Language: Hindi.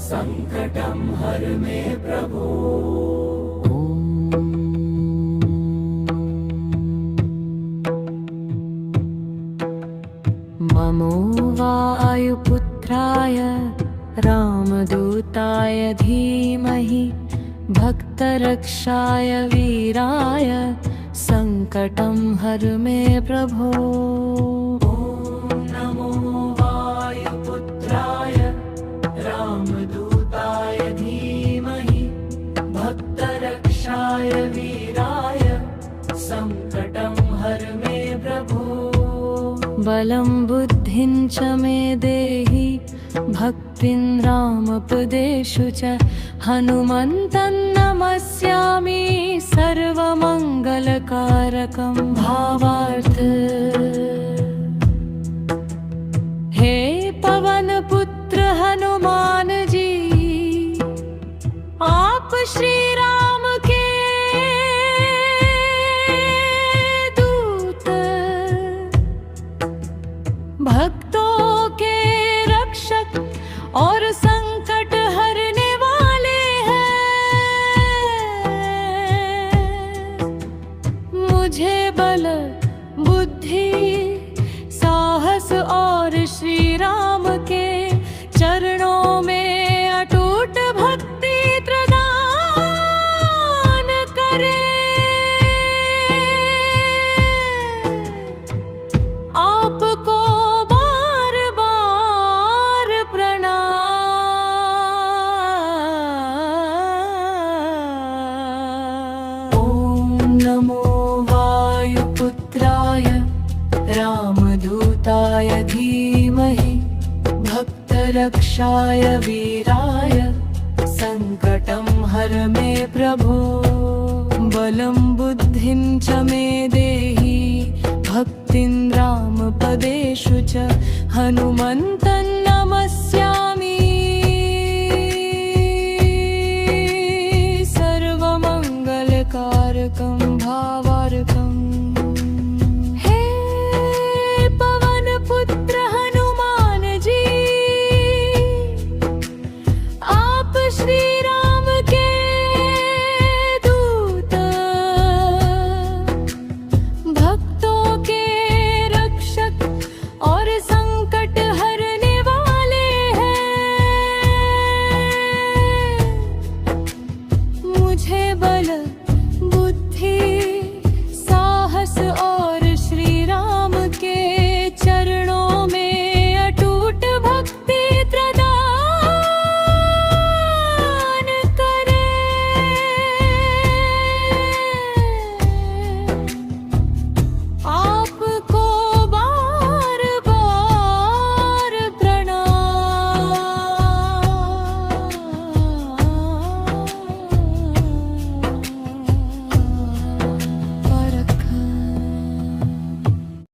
संकटं हर मे प्रभो। नमो वायुपुत्राय रामदूताय धीमहि भक्तरक्षाय वीराय संकटं हर मे प्रभो। नमो वायुपुत्राय रामदूताय धीमहि भक्तरक्षाय वीराय संकटं हर मे प्रभो। बलं बुद्धिं च मे देहि भक्तिं रामपदेषु च हनुमन्तं नमस्यामि सर्वमङ्गलकारकं भावार्थ। हे पवन पुत्र हनुमान जी, आप श्री राम के दूत, भक्तों के रक्षक और संकट हरने वाले हैं। मुझे बल बुद्धि साहस और श्री राम के चरणों में अटूट भक्ति प्रदान करें। आपको बार बार प्रणाम। ॐ नमो वायुपुत्राय रामदूताय धीमहि भक्तरक्षाय वीराय संकटं हर मे प्रभो। बलं बुद्धिं च मे देहि भक्तिं रामपदेषु च हनुमन्तं नमस्यामि